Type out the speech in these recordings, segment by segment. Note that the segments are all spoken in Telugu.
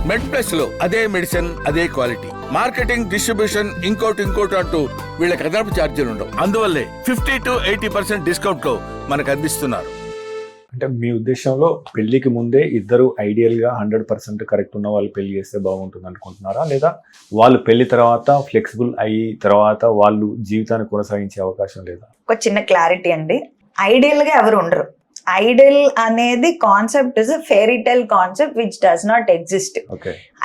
మెడ్ ప్లస్ లో అదే మెడిసిన్ అదే క్వాలిటీ, మార్కెటింగ్, డిస్ట్రిబ్యూషన్, ఇంకోటి అంటూ వీళ్ళకి అదనపు ఛార్జీలు ఉండవు. అందువల్లే 50 to 80% డిస్కౌంట్ లో మనకు అందిస్తున్నారు. అంటే మీ ఉద్దేశంలో పెళ్లికి ముందే ఇద్దరు ఐడియల్ గా 100% కరెక్ట్ ఉన్న వాళ్ళు పెళ్లి చేస్తే బాగుంటుంది అనుకుంటున్నారా, లేదా వాళ్ళు పెళ్లి తర్వాత ఫ్లెక్సిబుల్ అయ్యి తర్వాత వాళ్ళు జీవితాన్ని కొనసాగించే అవకాశం లేదా? ఒక చిన్న క్లారిటీ అండి, ఐడియల్ గా ఎవరు ఉండరు. ఐడియల్ అనేది concept is fairy tell concept which does not exist.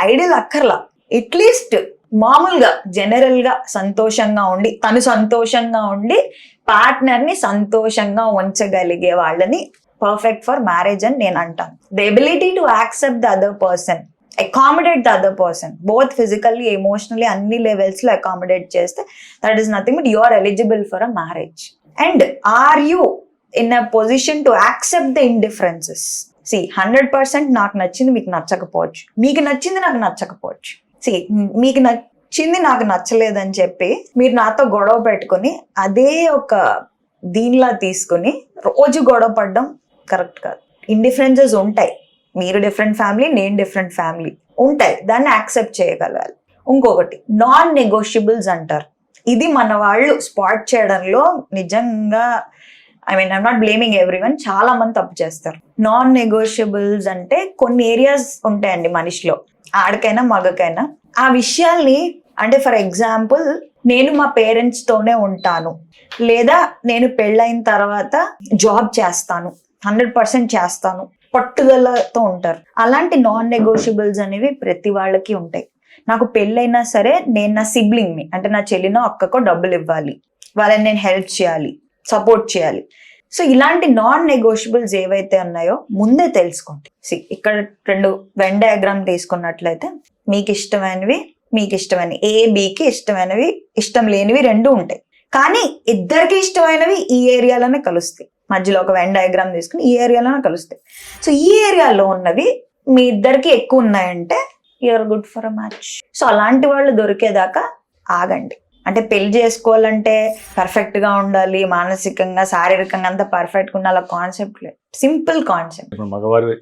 Ideal అక్కర్లా, అట్లీస్ట్ మామూలుగా జనరల్ గా సంతోషంగా ఉండి, తను సంతోషంగా ఉండి పార్ట్నర్ ని సంతోషంగా ఉంచగలిగే వాళ్ళని పర్ఫెక్ట్ ఫర్ మ్యారేజ్ అని నేను అంటాను. The ability to accept the other person, accommodate the other person, both physically, emotionally, అన్ని లెవెల్స్ లో అకామిడేట్ చేస్తే that is nothing but you are eligible for a marriage. And are you in a position to accept the indifferences? 100% నాకు నచ్చింది మీకు నచ్చకపోవచ్చు, మీకు నచ్చింది నాకు నచ్చకపోవచ్చు. మీకు నచ్చింది నాకు నచ్చలేదని చెప్పి మీరు నాతో గొడవ పెట్టుకుని అదే ఒక దీనిలా తీసుకుని రోజు గొడవ పడడం కరెక్ట్ కాదు. ఇండిఫరెన్సెస్ ఉంటాయి, మీరు డిఫరెంట్ ఫ్యామిలీ, నేను డిఫరెంట్ ఫ్యామిలీ, ఉంటాయి, దాన్ని యాక్సెప్ట్ చేయగలగాలి. ఇంకొకటి నాన్ నెగోషియబుల్స్ అంటారు. ఇది మన వాళ్ళు స్పాట్ చేయడంలో నిజంగా ఐమ్ నాట్ బ్లేమింగ్ ఎవ్రీవన్, చాలా మంది తప్పు చేస్తారు. నాన్ నెగోషియబుల్స్ అంటే కొన్ని ఏరియాస్ ఉంటాయండి మనిషిలో, ఆడకైనా మగకైనా. ఆ విషయాల్ని అంటే ఫర్ ఎగ్జాంపుల్ నేను మా పేరెంట్స్ తోనే ఉంటాను, లేదా నేను పెళ్ళైన తర్వాత జాబ్ చేస్తాను, 100% చేస్తాను, పట్టుదలతో ఉంటారు. అలాంటి నాన్ నెగోషియబుల్స్ అనేవి ప్రతి వాళ్ళకి ఉంటాయి. నాకు పెళ్ళైనా సరే నేను నా సిబ్లింగ్ని, అంటే నా చెల్లినో అక్కకో డబ్బులు ఇవ్వాలి, వాళ్ళని నేను హెల్ప్ చేయాలి, సపోర్ట్ చేయాలి. సో ఇలాంటి నాన్ నెగోషియబుల్స్ ఏవైతే ఉన్నాయో ముందే తెలుసుకోండి. ఇక్కడ 2 వెన్ డయాగ్రామ్ తీసుకున్నట్లయితే మీకు ఇష్టమైనవి, మీకు ఇష్టమైనవి, ఏబికి ఇష్టమైనవి, ఇష్టం లేనివి 2 ఉంటాయి. కానీ ఇద్దరికి ఇష్టమైనవి ఈ ఏరియాలోనే కలుస్తాయి. మధ్యలో ఒక వెన్ డయాగ్రామ్ తీసుకుని ఈ ఏరియాలోనే కలుస్తాయి. సో ఈ ఏరియాలో ఉన్నవి మీ ఇద్దరికి ఎక్కువ ఉన్నాయంటే you are good for a match. So అలాంటి వాళ్ళు దొరికేదాకా ఆగండి. అంటే పెళ్లి చేసుకోవాలంటే పర్ఫెక్ట్ గా ఉండాలి, మానసికంగా, శారీరకంగా అంతా పర్ఫెక్ట్గా ఉండాలి, అలా కాన్సెప్ట్ లేదు. Simple concept. ఇప్పుడు మగవారి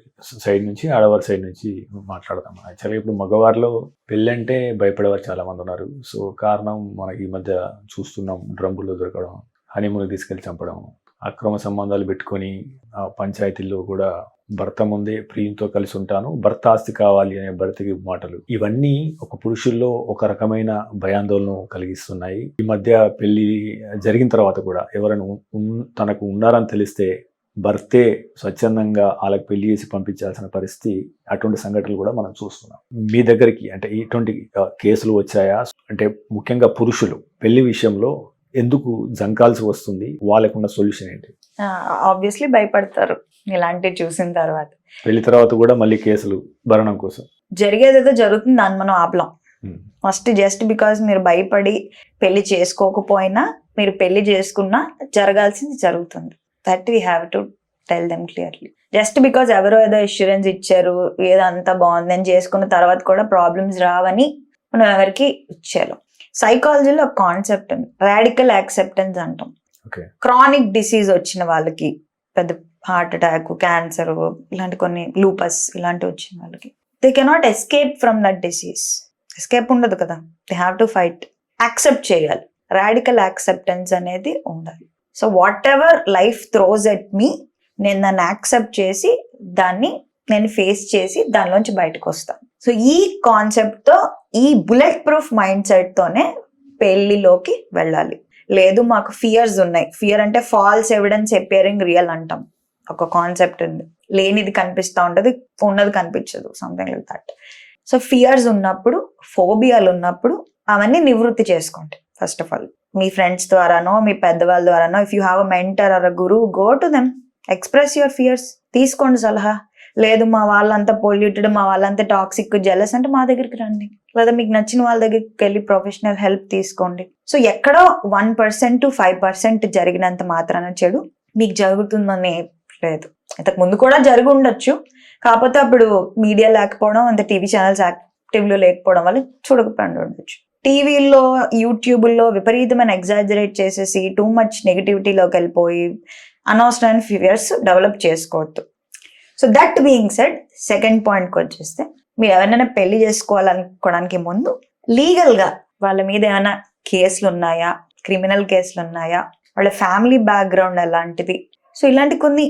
సైడ్ నుంచి ఆడవారి సైడ్ నుంచి మాట్లాడదాం. యాక్చువల్గా ఇప్పుడు మగవారిలో పెళ్ళి అంటే భయపడేవారు చాలా మంది ఉన్నారు. సో కారణం మనకి ఈ మధ్య చూస్తున్నాం, డ్రమ్ముల్లో దొరకడం, హనీమూన్కి తీసుకెళ్లి చంపడం, అక్రమ సంబంధాలు పెట్టుకొని పంచాయతీల్లో కూడా భర్త ముందే ప్రియంతో కలిసి ఉంటాను, భర్త ఆస్తి కావాలి అనే భర్తకి మాటలు, ఇవన్నీ ఒక పురుషుల్లో ఒక రకమైన భయాందోళన కలిగిస్తున్నాయి. ఈ మధ్య పెళ్లి జరిగిన తర్వాత కూడా ఎవరైనా తనకు ఉన్నారని తెలిస్తే భర్తే స్వచ్ఛందంగా వాళ్ళకి పెళ్లి చేసి పంపించాల్సిన పరిస్థితి, అటువంటి సంఘటనలు కూడా మనం చూస్తున్నాం. మీ దగ్గరికి అంటే ఇటువంటి కేసులు వచ్చాయా? అంటే ముఖ్యంగా పురుషులు పెళ్లి విషయంలో ఎందుకు జంకాల్సి వస్తుంది, వాళ్ళకున్న సొల్యూషన్ ఏంటి? ఆబ్వియస్లీ భయపడతారు ఇలాంటివి చూసిన తర్వాత. పెళ్లి తర్వాత కూడా మళ్ళీ కేసులు భరణం కోసం జరిగేదేదో జరుగుతుంది, దాన్ని మనం ఆపలేం. ఫస్ట్ జస్ట్ బికాస్ మీరు భయపడి పెళ్లి చేసుకోకపోయినా, మీరు పెళ్లి చేసుకున్నా జరగాల్సింది జరుగుతుంది. That we have to tell them clearly. Just because ఎవరో ఏదో ఇన్సూరెన్స్ ఇచ్చారు, ఏదో అంతా బాగుంది అని చేసుకున్న తర్వాత కూడా ప్రాబ్లమ్స్ రావని మనం ఎవరికి ఇచ్చారు. సైకాలజీలో ఒక కాన్సెప్ట్ ఉంది, రాడికల్ యాక్సెప్టెన్స్ అంటాం. క్రానిక్ డిసీజ్ వచ్చిన వాళ్ళకి, పెద్ద హార్ట్ అటాక్, క్యాన్సర్, ఇలాంటి కొన్ని లూపస్ ఇలాంటివి వచ్చిన వాళ్ళకి, they cannot escape from that disease. Escape ఉండదు కదా, they have to fight. Accept చేయాలి, రాడికల్ యాక్సెప్టెన్స్ అనేది ఉండాలి. So what ever life throws at me, నేను దాన్ని యాక్సెప్ట్ చేసి దాన్ని నేను ఫేస్ చేసి దానిలోంచి బయటకు వస్తాను. సో ఈ కాన్సెప్ట్తో, ఈ బుల్లెట్ ప్రూఫ్ మైండ్ సెట్తోనే పెళ్లిలోకి వెళ్ళాలి. లేదు మాకు ఫియర్స్ ఉన్నాయి, ఫియర్ అంటే ఫాల్స్ ఎవిడెన్స్ అపియరింగ్ రియల్ అంటాం, ఒక కాన్సెప్ట్ ఉంది. లేనిది కనిపిస్తూ ఉంటుంది, ఉన్నది కనిపించదు, something like that. So fears ఉన్నప్పుడు, ఫోబియాలు ఉన్నప్పుడు అవన్నీ నివృత్తి చేసుకోండి. ఫస్ట్ ఆఫ్ ఆల్ మీ ఫ్రెండ్స్ ద్వారానో, మీ పెద్దవాళ్ళ ద్వారానో, if you have a mentor or a guru, go to them, express your fears, తీసుకోండి సలహా. లేదు మా వాళ్ళంతా పొల్యూటెడ్, మా వాళ్ళంతా టాక్సిక్, జెలస్ అంటే మా దగ్గరికి రండి, లేదా మీకు నచ్చిన వాళ్ళ దగ్గరికి వెళ్ళి ప్రొఫెషనల్ హెల్ప్ తీసుకోండి. సో ఎక్కడో 1% to 5% జరిగినంత మాత్రాన చెడు మీకు జరుగుతుందని లేదు. ఇంతకు ముందు కూడా జరిగి ఉండొచ్చు, కాకపోతే అప్పుడు మీడియా లేకపోవడం, అంత టీవీ ఛానల్స్ యాక్టివ్లో లేకపోవడం వల్ల చూడకపోయి ఉండొచ్చు. టీవీల్లో, యూట్యూబ్లో విపరీతమైన ఎగ్జాజరేట్ చేసేసి టూ మచ్ నెగిటివిటీలోకి వెళ్ళిపోయి అనవసరమైన ఫియర్స్ డెవలప్ చేసుకోవద్దు. So that being said, second పాయింట్కి వచ్చేస్తే, మీరు ఎవరైనా పెళ్లి చేసుకోవాలనుకోవడానికి ముందు లీగల్గా వాళ్ళ మీద ఏమైనా కేసులు ఉన్నాయా, క్రిమినల్ కేసులు ఉన్నాయా, వాళ్ళ ఫ్యామిలీ బ్యాక్గ్రౌండ్ ఎలాంటిది, సో ఇలాంటి కొన్ని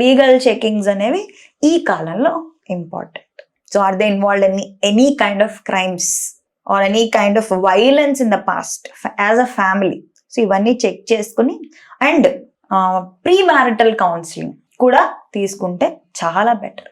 లీగల్ చెకింగ్స్ అనేవి ఈ కాలంలో important. So are they involved in any kind of crimes or any kind of violence in the past as a family. So ఇవన్నీ చెక్ చేసుకుని అండ్ ప్రీ మ్యారిటల్ కౌన్సిలింగ్ కూడా తీసుకుంటే చాలా బెటర్.